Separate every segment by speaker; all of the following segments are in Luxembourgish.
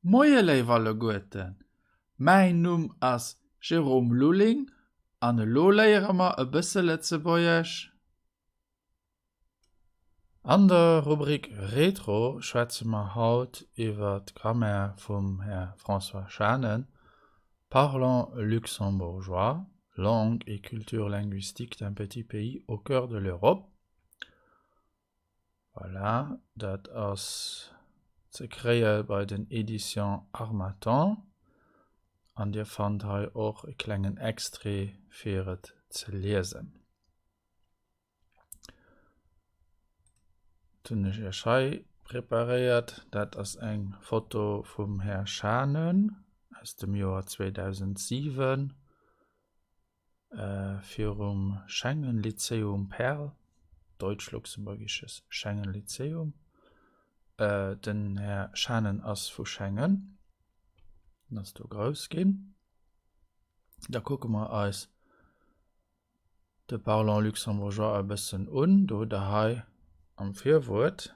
Speaker 1: Moie leiwalle Goeten. Mein Numm ass Jerome Luling an e Loléieremer e bësse Letzebäuerch. An der Rubrik Retro schwätzemer haut iwwer d'Grammaire vum Herr François Schanen, Parlant luxembourgeois, langue et culture linguistique d'un petit pays au cœur de l'Europe. Voilà, dat ass ze kréie bei den Edition Harmattan. An Dir fand hai och e klengen Extré fir et ze lesen. Tunnech Erschei prepariert, dat ass eng Foto vum Herr Schanen aus dem Joar 2007 fir Schengen Lyceum Perl, deutsch-luxemburgisches Schengen Lyceum. Den Herr Schanen ass vu Schengen, dats du groß gin. Da gucke ma als de Parlant luxembourgeois a bëssen do dahai am Virwort.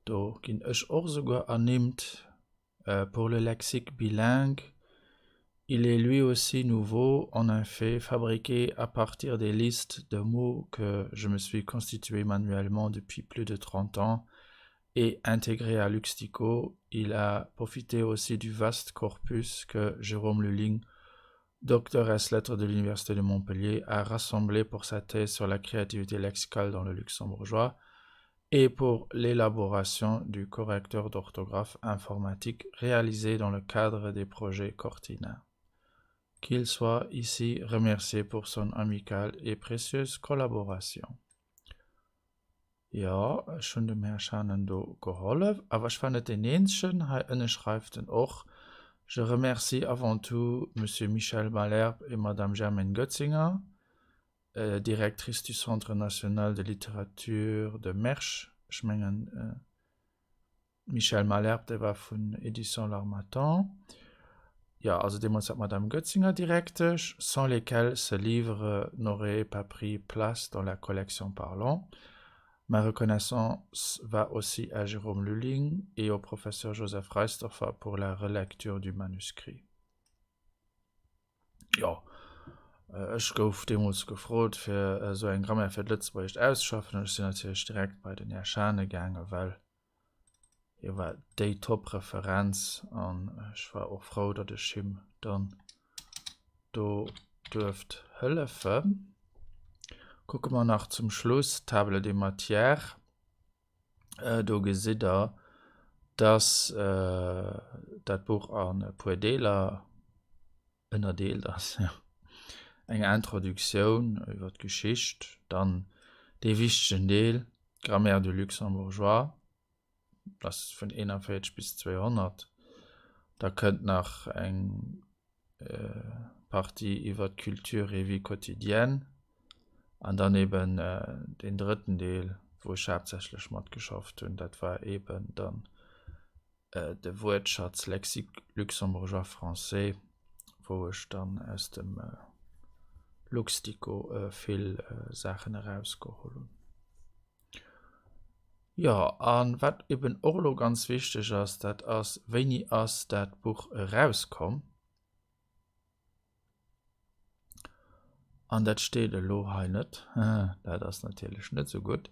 Speaker 1: Do ginn ech och sogar annimmt pour le lexique bilingue. Il est lui aussi nouveau, en effet, fabriqué à partir des listes de mots que je me suis constitué manuellement depuis plus de 30 ans et intégré à Luxtico. Il a profité aussi du vaste corpus que Jérôme Luling, docteur ès lettres de l'Université de Montpellier, a rassemblé pour sa thèse sur la créativité lexicale dans le luxembourgeois et pour l'élaboration du correcteur d'orthographe informatique réalisé dans le cadre des projets Cortina. Qu'il soit ici remercié pour son amicale et précieuse collaboration. Ja, schon dem Herr Schanen do geholfen, aber ich fand den Ähnchen, schreibt auch: Je remercie avant tout Monsieur Michel Malherbe et Madame Germaine Götzinger, directrice du Centre national de littérature de Mersch. Ich meine, Michel Malherbe, der war von Édition L'Harmattan. Ja, also demonstriert Madame Götzinger directe, sans lesquels ce livre n'aurait pas pris place dans la collection Parlant. Ma reconnaissance va aussi à Jérôme Luling et au professeur Joseph Reisdorfer pour la relecture du manuscrit. Ja, ich gouf demos gefrot für so ein Grammaire für Lützburg ausschaffen, und ich bin natürlich direkt bei den Herr Schane gegangen, weil hier war die Top-Referenz, und ich war auch froh, dass ich ihm dann da dürft helfen. Gucken wir nach zum Schluss, Table des Matières. Da gesehen da, dass das Buch an Poedela Deel das, ja. Eine Introduktion über die Geschichte, dann die wichtigen Deel, Grammaire du Luxembourgeois, das von 41 bis 200. Da könnt nach eng Partie über Kultur et vie quotidienne, und dann eben den dritten Deel, wo ich hauptsächlich mit geschafft habe, das war eben dann der Wortschatz Lexique Luxembourgeois Français, wo ich dann aus dem Luxtico viel Sachen herausgeholt habe. Ja, und was eben auch noch ganz wichtig ist, das ist, wenn ich aus das Buch rauskomme, und das steht da nicht, das ist natürlich nicht so gut,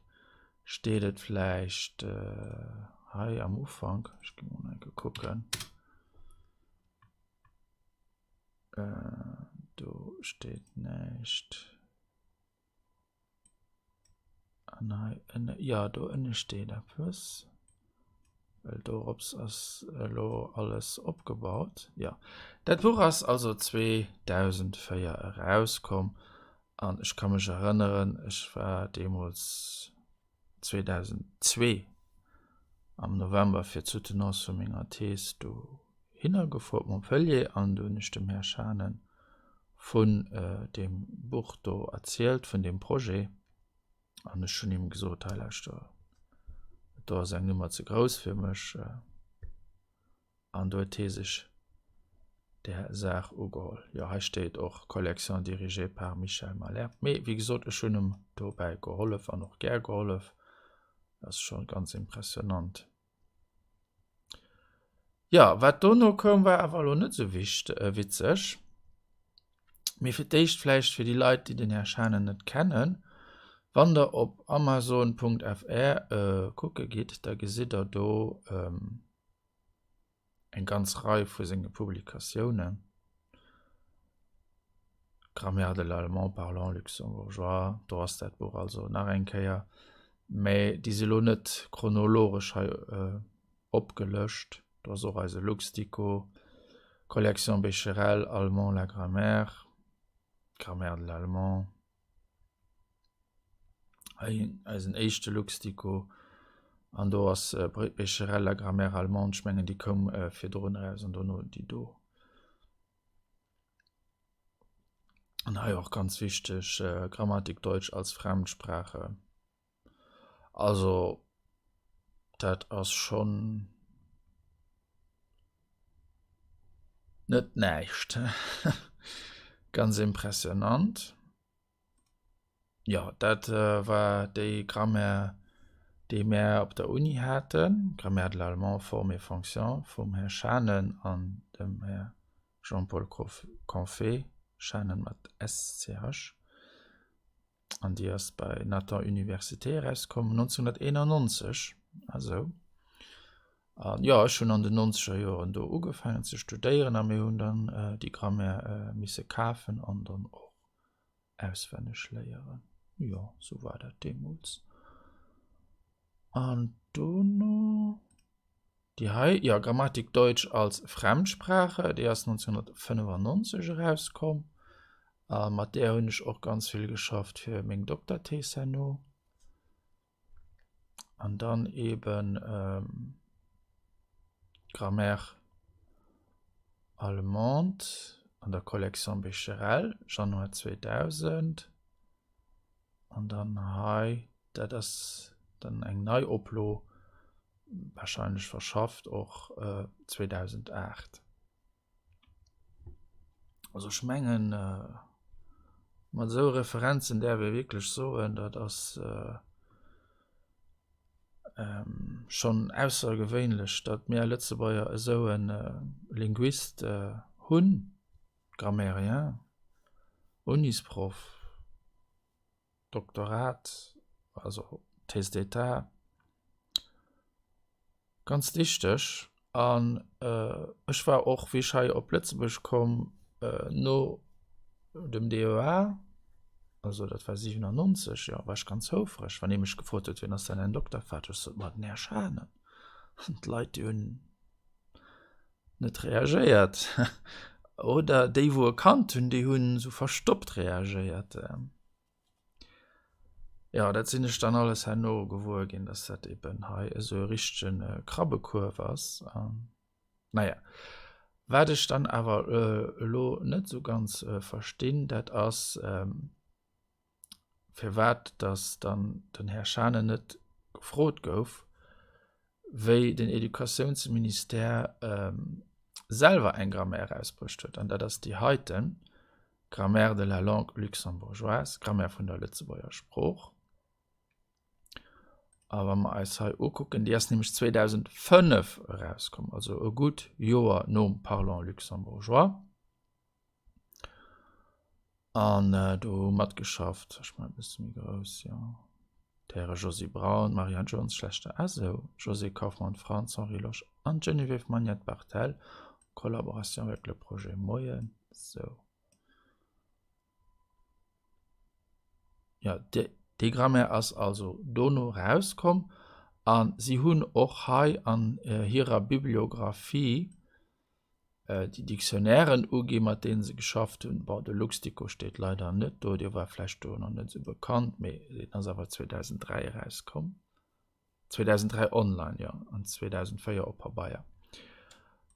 Speaker 1: steht es vielleicht am Anfang, ich gehe mal gucken, da steht nicht, ja, da innen steht etwas, weil da ist alles abgebaut. Ja, das Buch ist also 2004 herausgekommen, und ich kann mich erinnern, ich war damals 2002 am November für Soutenance von meiner These hingefahren Montpellier, und du nicht dem Herr Schanen von dem Buch da erzählt, von dem Projekt. Und ich schon ihm gesagt, da ist eine Nummer zu groß für mich. Und da hat sich der Sache angeholt. Ja, hier steht auch Collection dirigée par Michel Malherbe. Aber wie gesagt, ich schon ihm dabei geholfen und auch gerne geholfen. Das ist schon ganz impressionant. Ja, wat da noch kom war aber noch nicht so witzig. Mir verdicht vielleicht für die Leute, die den Herr Schanen nicht kennen, wenn der auf Amazon.fr gucken geht, da seht ihr da eine ganze Reihe von seinen Publikationen. Grammaire de l'allemand parlant luxembourgeois, da hast das Buch also nach ein Kehr. Aber diese sind nicht chronologisch abgelöscht. Da ist auch also Luxtico, Collection Becherel, Allemand, la Grammaire, Grammaire de l'allemand. Also ein erster Luxtico. Und da ist Becherel, la Grammaire allemande, ich meine, die kommen für drin raus und dann noch die da. Und auch ganz wichtig, Grammatik Deutsch als Fremdsprache. Also, das ist schon nicht. Ganz impressionant. Ja, das war die Grammaire, die wir auf der Uni hatten. Grammaire de l'allemand, Forme et Fonction, vom Herrn Schanen und dem Herrn Jean-Paul Confé. Schanen mit SCH. Und die ist bei Nathan Universität rausgekommen 1991. Also, ja, schon an den 90er Jahren da angefangen zu studieren, aber wir haben dann die Grammaire müssen kaufen und dann auch auswendig lernen. Ja, so war das damals. Und dann noch die ja, Grammatik Deutsch als Fremdsprache, die ist 1995 rausgekommen. Mit der habe ich auch ganz viel geschafft für meine Doktorthese. Und dann eben Grammaire allemande an der Collection Becherel, Januar 2000. Und dann das ist dann ein Neuuplo, wahrscheinlich verschafft, auch 2008. Also ich meine, mit so Referenzen, der wir wirklich so, das schon außergewöhnlich, dass wir letzte Woche so ein Linguist hun, Grammairien, Unisprof, Doktorat, also Thèse d'État, ganz wichtig. Und ich war auch, wie ich auf Lützburg komme, nur dem DOA, also das war 97, ja, war ich ganz hilfreich, wenn ich mich gefragt habe, wenn das dann ein Doktorvater ist, so, was nicht schaden. Und die Leute haben nicht reagiert. Oder die, die erkannt haben, die haben so verstoppt reagiert. Ja, das sind ich dann alles nur geworden, dass das eben so richtig Krabbekurve ist. Naja. Was ich dann aber nicht so ganz verstehen, das ist, für was das dann den Herr Schane nicht gefragt gouf, wie den Edukationsminister selber ein Grammaire herausgebracht hat. Und das ist die heute Grammaire de la langue luxembourgeoise, Grammaire von der Lützeburger Spruch. Aber wenn wir uns hier angucken, die ist nämlich 2005 rausgekommen, also ein gut Jahr nom parlant luxembourgeois. Und du hast geschafft, ich meine, ein bisschen groß, ja. Der Josie Braun, Marianne Jones, Schlechter Also, José Kaufmann, Franz, Henri Loche und Geneviève Magnette-Bartel. Collaboration avec le projet Moyen. So. Ja, die Grammaire ist also dono rausgekommen. Und sie haben auch hier an ihrer Bibliographie die Diktionären angegeben, mit denen sie geschafft haben. Bei der Luxtico steht leider nicht da, die war vielleicht noch nicht so bekannt, aber die ist aber 2003 rausgekommen. 2003 online, ja, und 2004 auch bei Bayer.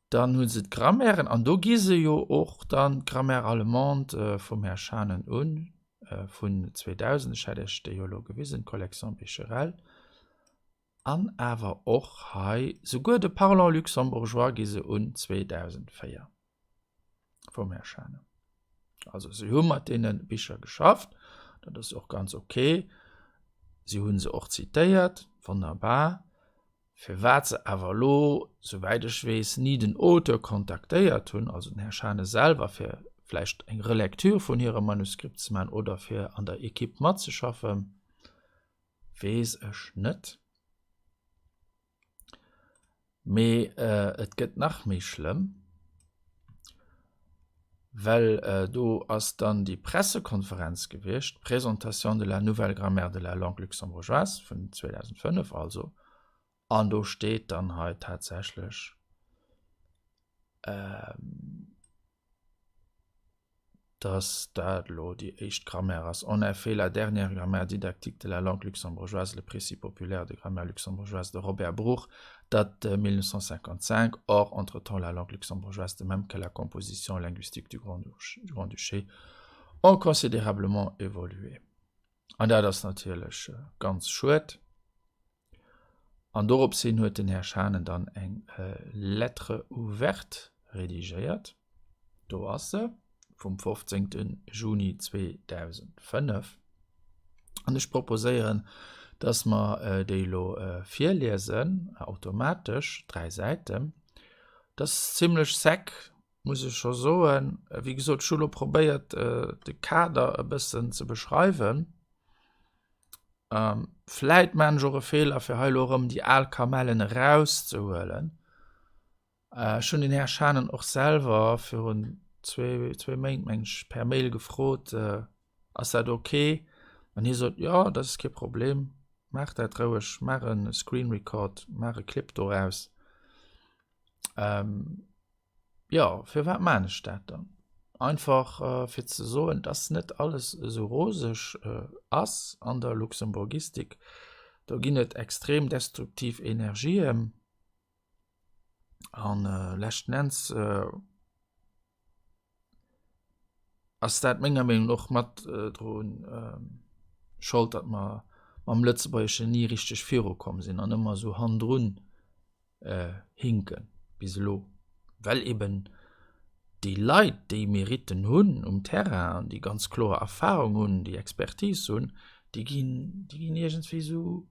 Speaker 1: Dann haben sie die Grammaire, und da gehen sie ja auch dann Grammaire allemande vom Herrn Schanen an, von 2000, ich hatte die ja gewesen, Collection Becherel. Und aber auch sogar der Parlant Luxembourgeois gehen sie an 2004 vom Herrn Schanen. Also sie haben mit denen Bücher geschafft, das ist auch ganz okay. Sie haben sie auch zitiert, wunderbar. für wat sie aber lo, soweit ich weiß, nie den Autor kontaktiert tun, also den Herr Schane selber für vielleicht eine Relektür von ihrem Manuskript zu machen oder für an der Equipe mitzuschaffen, weiß ich nicht. Aber es geht nach mir schlimm, weil du hast dann die Pressekonferenz gewesen, Präsentation de la Nouvelle Grammaire de la Langue Luxembourgeoise von 2005, also, und da steht dann halt tatsächlich, dass die echt Grammaire ist. On a fait la dernière grammaire didactique de la langue luxembourgeoise, le principe populaire de grammaire luxembourgeoise de Robert Bruch, date de 1955. Or, entre-temps, la langue luxembourgeoise, de même que la composition linguistique du Grand-Duché, ont considérablement évolué. Und das ist natürlich ganz schön. Und darauf sind heute den Herr Schanen dann eine Lettre ouverte redigiert. Da ist sie. Vom 15. Juni 2005. Und ich proposiere, dass wir die vorlesen, automatisch, 3 Seiten. Das ist ziemlich sack, muss ich schon sagen. Wie gesagt, die Schule probiert, den Kader ein bisschen zu beschreiben. Vielleicht manche Fehler für heute, die Alkamellen rauszuholen. Schon den Herrn Schanen auch selber für ein zwei Mensch per Mail gefragt, ist das okay? Und er sagt, ja, das ist kein Problem. Mach das ruhig, mach einen Screen Record, mach einen Clip daraus. Ja, für was meine ich das dann? Einfach für zu sagen, dass nicht alles so rosig ist an der Luxemburgistik. Da gibt es extrem destruktiv Energie. Und letztendlich als dat méger Meinung noch mat droen schuld, dat ma am Lützeburgche nie richtig Führer kommen sinn an immer so handrun hinken bis lo. Weil eben die Leiit, die Meriten hunn Terrain, die ganz klare Erfahrung hunn, die Expertise hunn, die gin irgendwie so.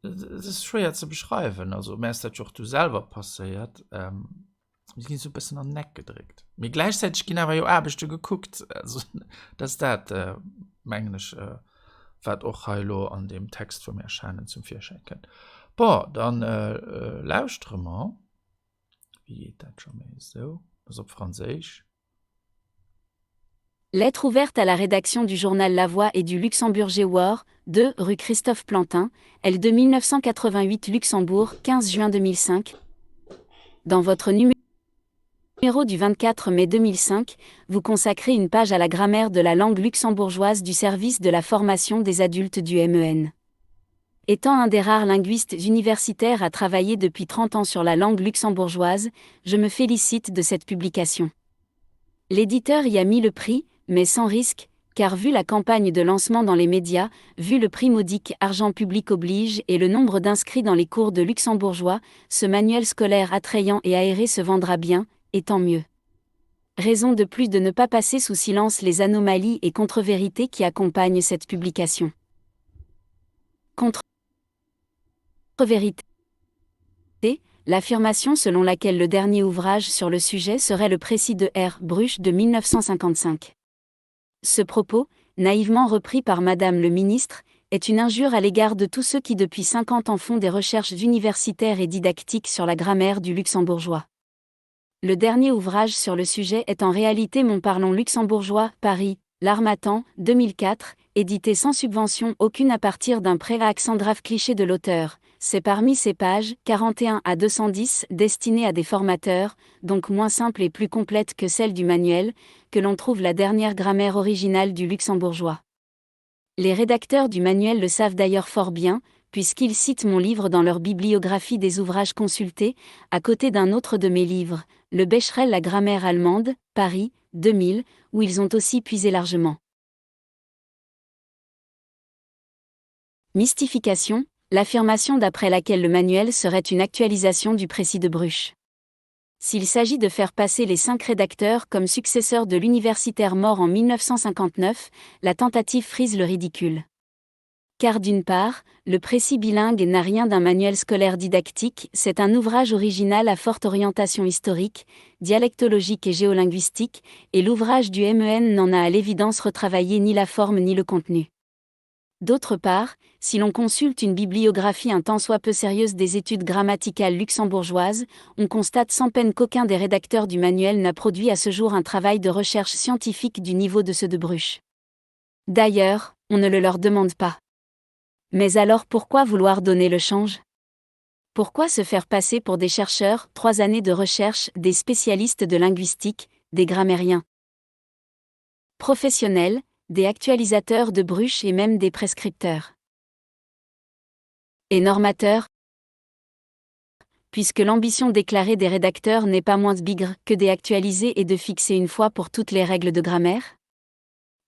Speaker 1: Das ist schwer zu beschreiben. Also mir ist das auch du selber passiert. Ich bin so ein bisschen an den Neck gedrückt. Mir gleichzeitig ging aber ja auch geguckt, also, dass das eigentlich was auch Heilo an dem Text von mir erscheinen zum Vierschenken. Boah, dann lauscht mal. Wie geht das schon mal so? Also auf Französisch.
Speaker 2: Lettre ouverte à la rédaction du journal La Voix et du Luxembourger War, 2 rue Christophe Plantin, L2 1988 Luxembourg, 15 juin 2005. Dans votre numéro du 24 mai 2005, vous consacrez une page à la grammaire de la langue luxembourgeoise du service de la formation des adultes du MEN. Étant un des rares linguistes universitaires à travailler depuis 30 ans sur la langue luxembourgeoise, je me félicite de cette publication. L'éditeur y a mis le prix, mais sans risque, car vu la campagne de lancement dans les médias, vu le prix modique argent public oblige et le nombre d'inscrits dans les cours de luxembourgeois, ce manuel scolaire attrayant et aéré se vendra bien, et tant mieux. Raison de plus de ne pas passer sous silence les anomalies et contre-vérités qui accompagnent cette publication. Contre-vérité. L'affirmation selon laquelle le dernier ouvrage sur le sujet serait le précis de R. Bruch de 1955. Ce propos, naïvement repris par Madame le ministre, est une injure à l'égard de tous ceux qui depuis 50 ans font des recherches universitaires et didactiques sur la grammaire du luxembourgeois. Le dernier ouvrage sur le sujet est en réalité Mon parlons luxembourgeois, Paris, L'Harmattan, 2004, édité sans subvention aucune à partir d'un pré-accent grave cliché de l'auteur. C'est parmi ces pages, 41 à 210, destinées à des formateurs, donc moins simples et plus complètes que celles du manuel, que l'on trouve la dernière grammaire originale du luxembourgeois. Les rédacteurs du manuel le savent d'ailleurs fort bien, puisqu'ils citent mon livre dans leur bibliographie des ouvrages consultés, à côté d'un autre de mes livres, Le Becherel la grammaire allemande, Paris, 2000, où ils ont aussi puisé largement. Mystification, l'affirmation d'après laquelle le manuel serait une actualisation du précis de Bruch. S'il s'agit de faire passer les 5 rédacteurs comme successeurs de l'universitaire mort en 1959, la tentative frise le ridicule. Car d'une part, le précis bilingue n'a rien d'un manuel scolaire didactique, c'est un ouvrage original à forte orientation historique, dialectologique et géolinguistique, et l'ouvrage du MEN n'en a à l'évidence retravaillé ni la forme ni le contenu. D'autre part, si l'on consulte une bibliographie un tant soit peu sérieuse des études grammaticales luxembourgeoises, on constate sans peine qu'aucun des rédacteurs du manuel n'a produit à ce jour un travail de recherche scientifique du niveau de ceux de Bruch. D'ailleurs, on ne le leur demande pas. Mais alors pourquoi vouloir donner le change ? Pourquoi se faire passer pour des chercheurs, 3 années de recherche, des spécialistes de linguistique, des grammairiens professionnels, des actualisateurs de Bruch et même des prescripteurs et normateurs, puisque l'ambition déclarée des rédacteurs n'est pas moins bigre que d'actualiser et de fixer une fois pour toutes les règles de grammaire ?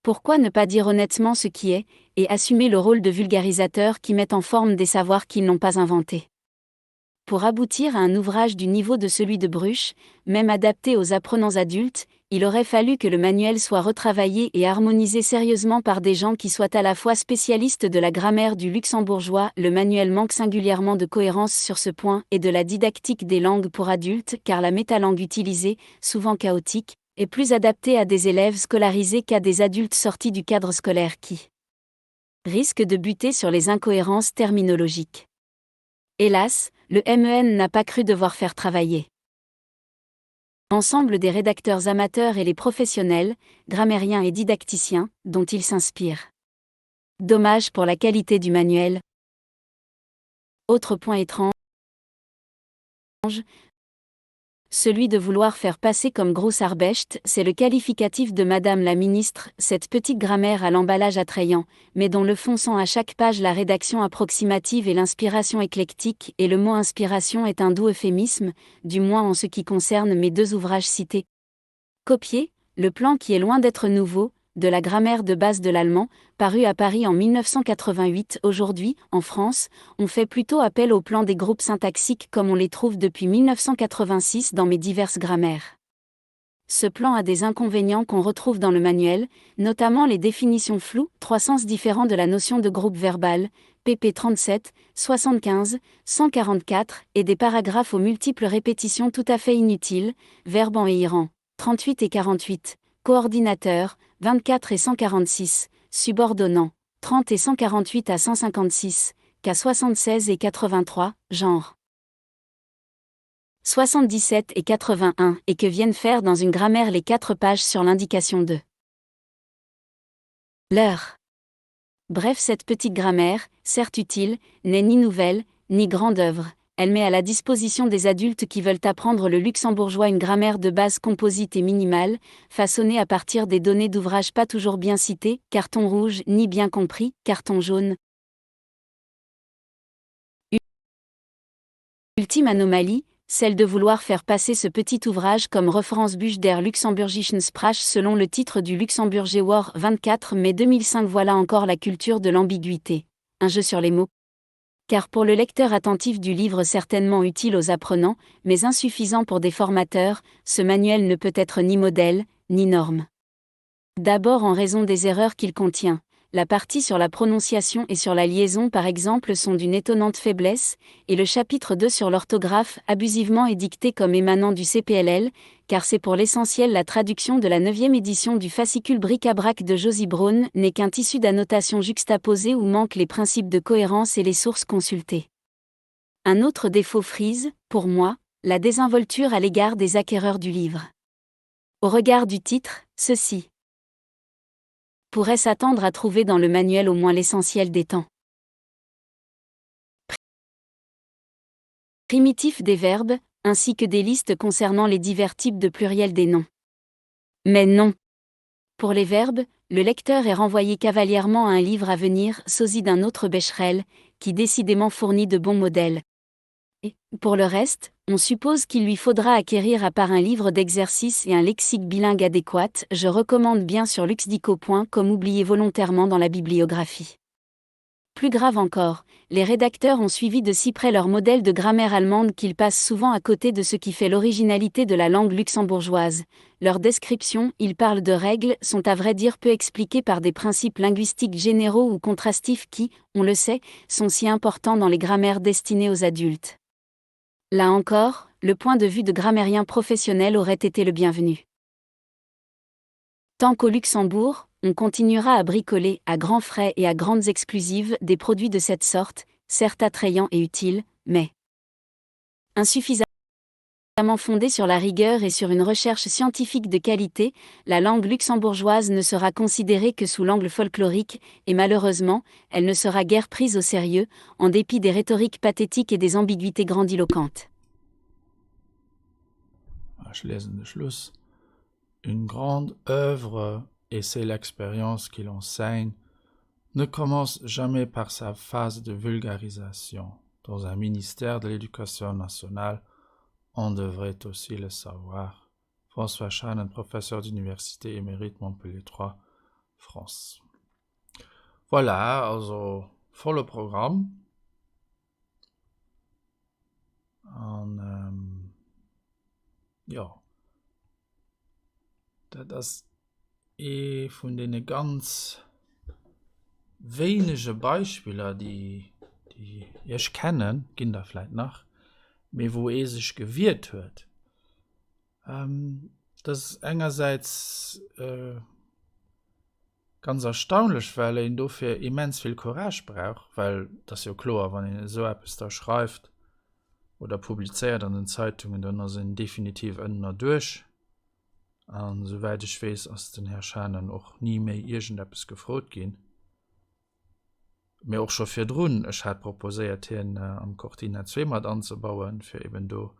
Speaker 2: Pourquoi ne pas dire honnêtement ce qui est, et assumer le rôle de vulgarisateur qui met en forme des savoirs qu'ils n'ont pas inventés ? Pour aboutir à un ouvrage du niveau de celui de Bruch, même adapté aux apprenants adultes, il aurait fallu que le manuel soit retravaillé et harmonisé sérieusement par des gens qui soient à la fois spécialistes de la grammaire du luxembourgeois. Le manuel manque singulièrement de cohérence sur ce point et de la didactique des langues pour adultes, car la métalangue utilisée, souvent chaotique, est plus adaptée à des élèves scolarisés qu'à des adultes sortis du cadre scolaire qui risquent de buter sur les incohérences terminologiques. Hélas, le MEN n'a pas cru devoir faire travailler ensemble des rédacteurs amateurs et les professionnels, grammairiens et didacticiens, dont il s'inspire. Dommage pour la qualité du manuel. Autre point étrange, celui de vouloir faire passer comme Großarbecht, c'est le qualificatif de Madame la ministre, cette petite grammaire à l'emballage attrayant, mais dont le fond sent à chaque page la rédaction approximative et l'inspiration éclectique, et le mot inspiration est un doux euphémisme, du moins en ce qui concerne mes 2 ouvrages cités. Copier, le plan qui est loin d'être nouveau, de la grammaire de base de l'allemand, paru à Paris en 1988. Aujourd'hui, en France, on fait plutôt appel au plan des groupes syntaxiques comme on les trouve depuis 1986 dans mes diverses grammaires. Ce plan a des inconvénients qu'on retrouve dans le manuel, notamment les définitions floues, 3 sens différents de la notion de groupe verbal, pp 37, 75, 144, et des paragraphes aux multiples répétitions tout à fait inutiles, verbant et irant, 38 et 48, coordinateur, 24 et 146, subordonnant, 30 et 148 à 156, cas 76 et 83, genre 77 et 81, et que viennent faire dans une grammaire les 4 pages sur l'indication de l'heure. Bref, cette petite grammaire, certes utile, n'est ni nouvelle, ni grande œuvre. Elle met à la disposition des adultes qui veulent apprendre le luxembourgeois une grammaire de base composite et minimale, façonnée à partir des données d'ouvrages pas toujours bien cités, carton rouge ni bien compris, carton jaune. Ultime anomalie, celle de vouloir faire passer ce petit ouvrage comme Referenzbuch der Luxemburgischen Sprache selon le titre du Luxemburger War 24 mai 2005. Voilà encore la culture de l'ambiguïté. Un jeu sur les mots. Car pour le lecteur attentif du livre certainement utile aux apprenants, mais insuffisant pour des formateurs, ce manuel ne peut être ni modèle, ni norme. D'abord en raison des erreurs qu'il contient. La partie sur la prononciation et sur la liaison par exemple sont d'une étonnante faiblesse, et le chapitre 2 sur l'orthographe abusivement édicté comme émanant du CPLL, car c'est pour l'essentiel la traduction de la 9e édition du fascicule bric-à-brac de Josie Braun, n'est qu'un tissu d'annotations juxtaposées où manquent les principes de cohérence et les sources consultées. Un autre défaut frise, pour moi, la désinvolture à l'égard des acquéreurs du livre. Au regard du titre, ceci pourrait s'attendre à trouver dans le manuel au moins l'essentiel des temps primitifs des verbes, ainsi que des listes concernant les divers types de pluriels des noms. Mais non. Pour les verbes, le lecteur est renvoyé cavalièrement à un livre à venir, sosie d'un autre Becherel, qui décidément fournit de bons modèles. Et, pour le reste, on suppose qu'il lui faudra acquérir à part un livre d'exercice et un lexique bilingue adéquat. Je recommande bien sur luxdico. Comme oublié volontairement dans la bibliographie. Plus grave encore, les rédacteurs ont suivi de si près leur modèle de grammaire allemande qu'ils passent souvent à côté de ce qui fait l'originalité de la langue luxembourgeoise. Leurs descriptions, ils parlent de règles, sont à vrai dire peu expliquées par des principes linguistiques généraux ou contrastifs qui, on le sait, sont si importants dans les grammaires destinées aux adultes. Là encore, le point de vue de grammairien professionnel aurait été le bienvenu. Tant qu'au Luxembourg, on continuera à bricoler, à grands frais et à grandes exclusives, des produits de cette sorte, certes attrayants et utiles, mais insuffisamment fondés sur la rigueur et sur une recherche scientifique de qualité, la langue luxembourgeoise ne sera considérée que sous l'angle folklorique, et malheureusement, elle ne sera guère prise au sérieux, en dépit des rhétoriques pathétiques et des ambiguïtés grandiloquentes.
Speaker 1: Je lese le Schluss. Une grande œuvre, et c'est l'expérience qui l'enseigne, ne commence jamais par sa phase de vulgarisation. Dans un ministère de l'Éducation nationale, on devrait aussi le savoir. François Shannon, professeur d'université émérite Montpellier 3, France. Voilà, also volle Programm. Und, ja, das von den ganz wenige Beispiele, die ich kennen, gehen da vielleicht nach, mir wo sich gewirrt wird. Das ist einerseits ganz erstaunlich, weil ihn dafür immens viel Courage braucht, weil das ja klar, wenn ihn so etwas da schreibt oder publiziert an den Zeitungen, dann sind definitiv immer durch. Und soweit ich weiß, aus den Herr Shannon auch nie mehr irgendetwas gefragt gehen. Mir auch schon für drun, ich hatte proposiert, hier am Cortina zweimal anzubauen, für eben do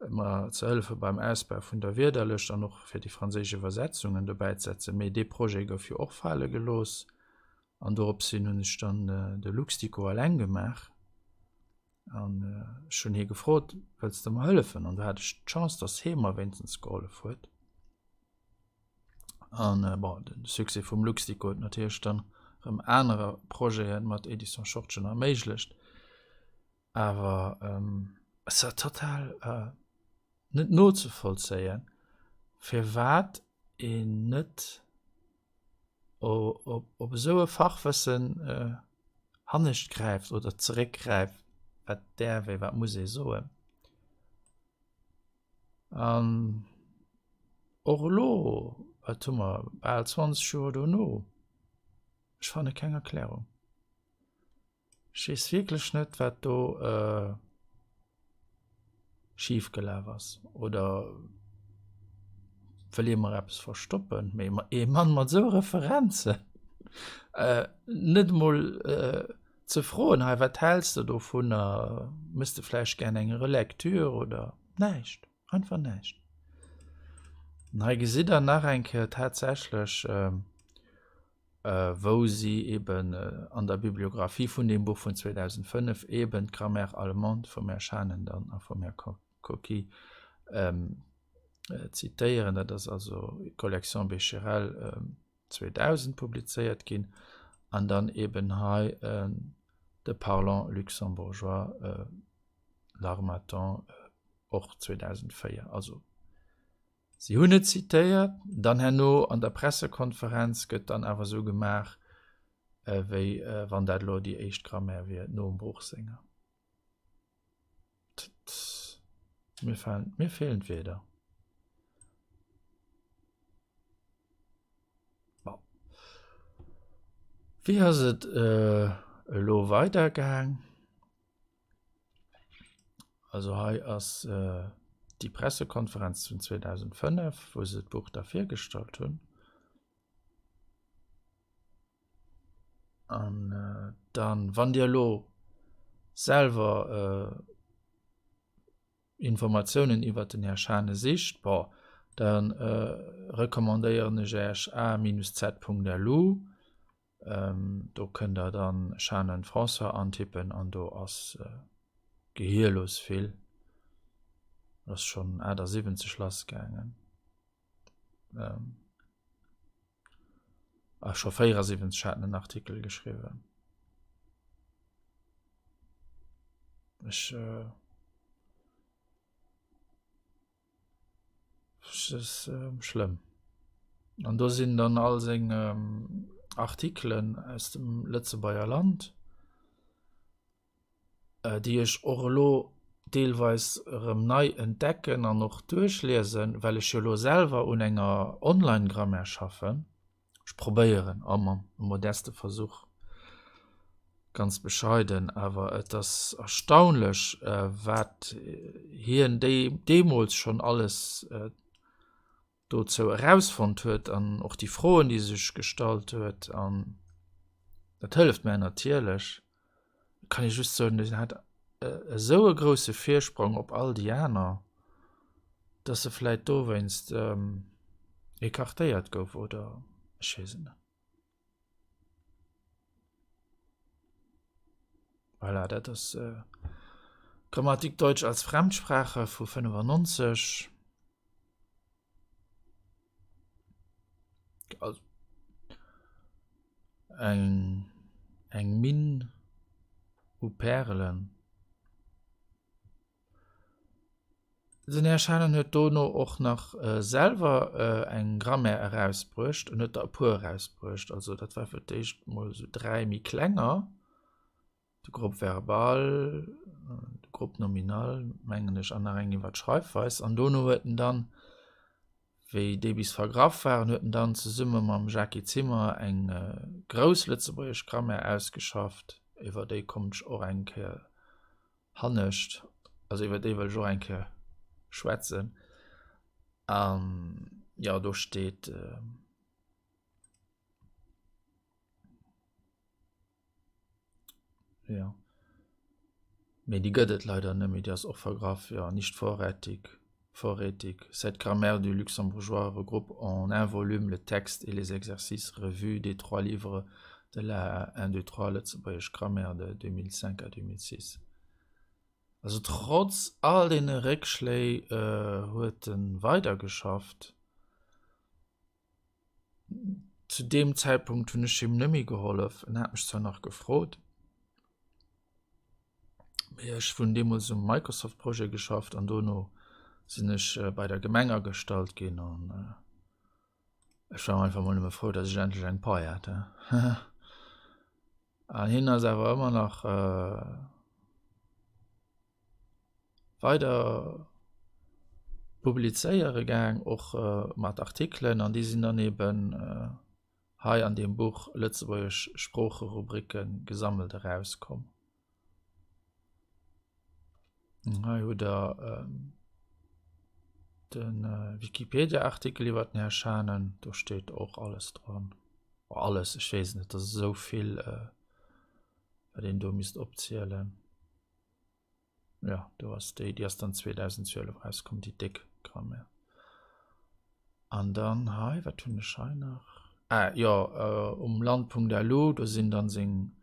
Speaker 1: immer zu helfen beim Ausbau von der Wiederlösch, dann noch für die französische Übersetzungen dabei zu setzen. Aber die Projekte für auch Fälle gelos. Und darauf sind uns dann der Luxtico allein gemacht. Und schon hier gefragt, willst du mir helfen? Und da hatte ich die Chance, dass Hema wenigstens geholfen hat. Und der Succès vom Luxtico hat natürlich dann andere Projekte mit Edition Short schon ermöglicht. Aber es ist total nicht nachzuvollziehen, für was nicht ob so ein Fachwissen nicht greift oder zurückgreift, was der will, was muss ich so. Orlo, was tun wir, bei 20 Jahre oder no? Ich fand keine Erklärung. Ich weiß wirklich nicht, was da schief gelaufen ist. Oder verlieren wir etwas verstoppen. Man mit so Referenzen. Nicht mal zu fragen, hey, was hältst du davon? Müsste vielleicht gerne eine Lektüre oder nicht. Einfach nicht. Und ich sehe dann nachher tatsächlich, wo sie eben an der Bibliografie von dem Buch von 2005 eben Grammaire Allemande vom Erscheinen dann von mir Coquille zitieren, das ist also Collection Becherel 2000 publiziert ging, und dann eben de Parlant Luxembourgeois L'Harmattan auch 2004. Also sie haben nicht zitiert, dann Herr an der Pressekonferenz geht dann aber so gemacht, wie wenn das die echt Grammaire wird, nur im Bruchsinger. Mir fehlen wieder. Wie ist es lo weitergegangen? Also hier ist die Pressekonferenz von 2005, wo sie das Buch dafür gestaltet haben. Und dann, wenn dir lo selber Informationen über den Erscheinen sicht, dann rekommandieren ich euch a-z.lu. Da könnt ihr dann Shannon François antippen und da ist gehirlos viel. Das ist schon der 70 Schloss gegangen. Schon 74 hat einen Artikel geschrieben. ich, es ist schlimm. Und da sind dann all Artikeln aus dem Lützebauer Land, die ich auch teilweise neu entdecken und noch durchlesen, weil ich ja selber un enger Online-Grammaire schaffe. Ich probiere immer modeste Versuch, ganz bescheiden, aber etwas erstaunlich, was hier in Demos schon alles dazu herausgefunden wird, und auch die Frauen, die sich gestaltet wird, das hilft mir natürlich. Kann ich just sagen, das hat so einen großen Vorsprung auf all die anderen, dass sie vielleicht da wennst ekartiert gouf oder ich weiß nicht. Voilà, das ist Grammatik Deutsch als Fremdsprache von 95. Also, eng Min u Perlen. Den erscheinen huet Dono och nach selber eng Grammaire herausbrucht und net der pur herausbrucht. Also dat war für dich mal so 3 mi klenger. De Gruppe verbal, de Gruppe nominal, mengenech an der wat Schreibweis. An Dono hueten dann, wie de bis vergraf waren, hueten dann zu Summe mam Jackie Zimmer eng Gros Lützeburgisch Grammaire ausgeschafft. Iwer déi kommt auch enke hannecht, also iwwer déi will jo enke schwätzen. Ja, da steht ja. Mais die gëtt leider nicht, das auch vergraf, ja, nicht vorrätig. Cette grammaire du luxembourgeois regroupe en un volume le texte et les exercices revus des 3 livres de la 1, 2, 3 Lützeburgisch Grammaire de 2005 à 2006. Also trotz all den Rückschlägen hueten weitergeschafft. Zu dem Zeitpunkt hun ich ihm nimi geholfen und hat mich zwar noch gefreut. Ich von dem so Microsoft-Projekt geschafft und Dono sind ich bei der Gemengergestalt gehen und ich war einfach mal immer froh, dass ich endlich ein paar hatte. Und hin ist aber immer noch weiter publizeiere gang auch mit Artikeln, und die sind daneben hier an dem Buch Lützeburgisch Spracherubriken gesammelt herauskommen. Oder den Wikipedia-Artikel wird erscheinen, da steht auch alles dran. Alles, ich weiß nicht, das ist so viel, bei denen du musst abzählen. Ja, du hast die erst dann 2012 rauskommt, die Dick-Grammaire. Und dann, hi, was tun ich noch? Land.lu, da sind dann sing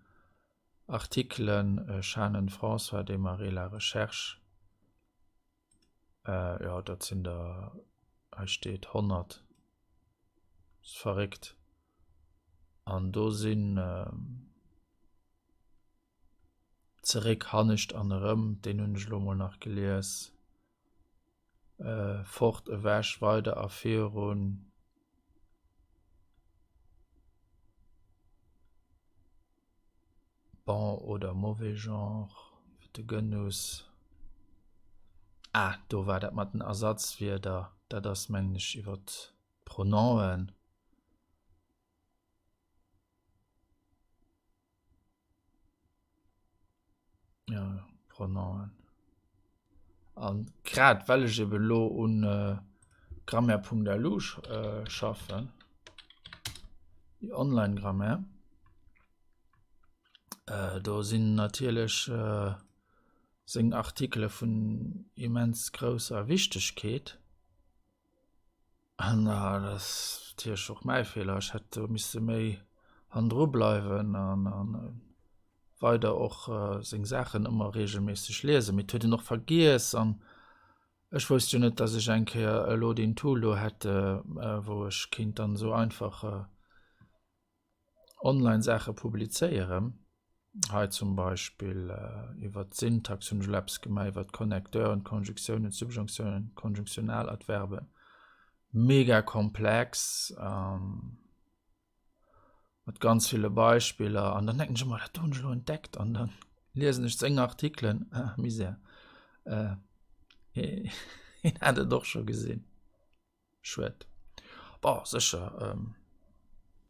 Speaker 1: Artikeln Shannon François Desmarais la Recherche. Ja, dort sind da steht 100. Das ist verrückt. Und da sind zurück Hannicht an Rëm, den hun ich mal nachgelesen. Fort wäsch weiter Affären. Bon oder mauvais genre, de Genuss. Da war dat mat den Ersatz wieder, da das mengglisch iwwer Pronomen. Ja, Pronomen. Und grad weil ich eben lo und Grammaire.lu schaffen, die Online-Grammaire, da sind natürlich sind Artikel von immens großer Wichtigkeit. Und das ist auch mein Fehler. Ich hätte müsste mehr an dran bleiben und weiter auch Sachen immer regelmäßig lesen. Mit heute noch vergessen. Ich wusste nicht, dass ich ein den Tool hätte, wo ich dann so einfach Online-Sachen publizieren. halt zum Beispiel über Syntax und Labs gemeint wird Konnektoren, Konjunktionen, Subjunktionen, Konjunktionaladverben. Mega komplex, mit ganz viele Beispiele. Und dann denken sie mal, das haben sie schon entdeckt. Und dann lesen ich 10 Artikeln. Misere. Ich hatte doch schon gesehen. Schwert. Boah, sicher.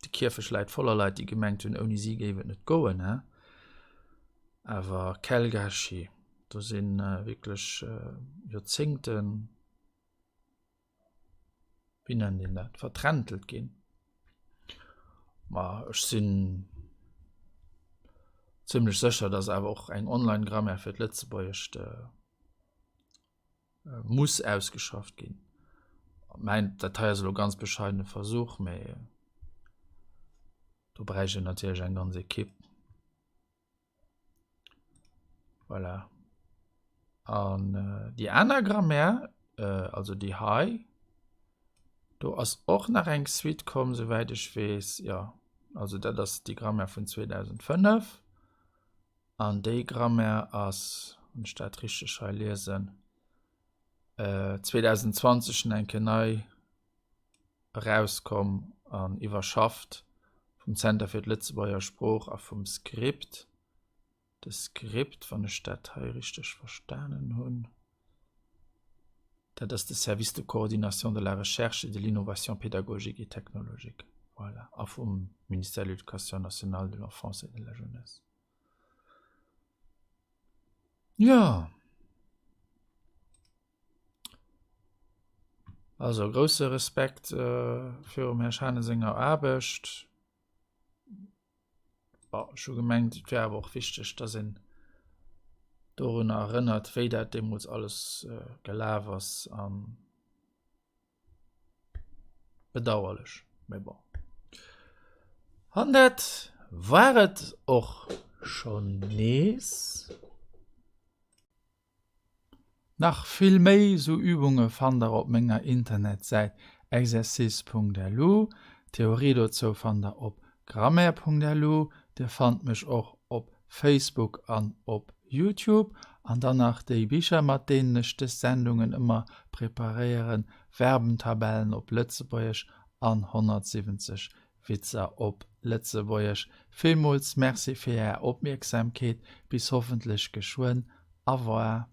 Speaker 1: Die Kirche schleit voller Leute, die gemeint haben, ohne sie gehen nicht gehen. Ne? Aber Kelgashi, da sind wirklich Jahrzehnten, wie nennen die das, vertrentelt gehen. Aber ich bin ziemlich sicher, dass aber auch ein Online-Grammair für die Letztebäuer muss ausgeschafft gehen. Mein Datei ist so ganz bescheidener Versuch, aber da brauche ich natürlich eine ganze Equipe. Voilà. Und die andere Grammaire, also die High, da ist auch nach ein Suite kommen, soweit ich weiß, ja. Also das ist die Grammaire von 2005. Und die Grammaire ist, und ich das richtig lesen, 2020 ein neu rauskommen an Überschafft vom Center für die Letztebäuer Spruch auf vom Skript. Das Skript von der Stadt richtig verstanden haben. Das ist das Service de Coordination de la Recherche et de l'Innovation Pédagogique et Technologique. Voilà. Auf vom Ministère de l'Éducation nationale de l'Enfance et de la Jeunesse. Ja. Also großer Respekt für Herrn Schanesinger Arbeit. Schon gemeint, es wäre aber auch wichtig, dass ihn daran erinnert, wie das damals alles gelaufen ist. Bedauerlich. Aber bon. Und das war es auch schon nies. Nach viel mehr so Übungen fand ihr auf meiner Internetseite exercice.lu, Theorie dazu fand ihr auf grammaire.lu, der fand mich auch auf Facebook und auf YouTube und danach die Bücher, mit denen ich die Sendungen immer präparieren, Verbentabellen auf Lützeburgisch und 170 Witze auf Lützeburgisch. Vielmals merci für Ihre Aufmerksamkeit, bis hoffentlich geschwind. Au revoir.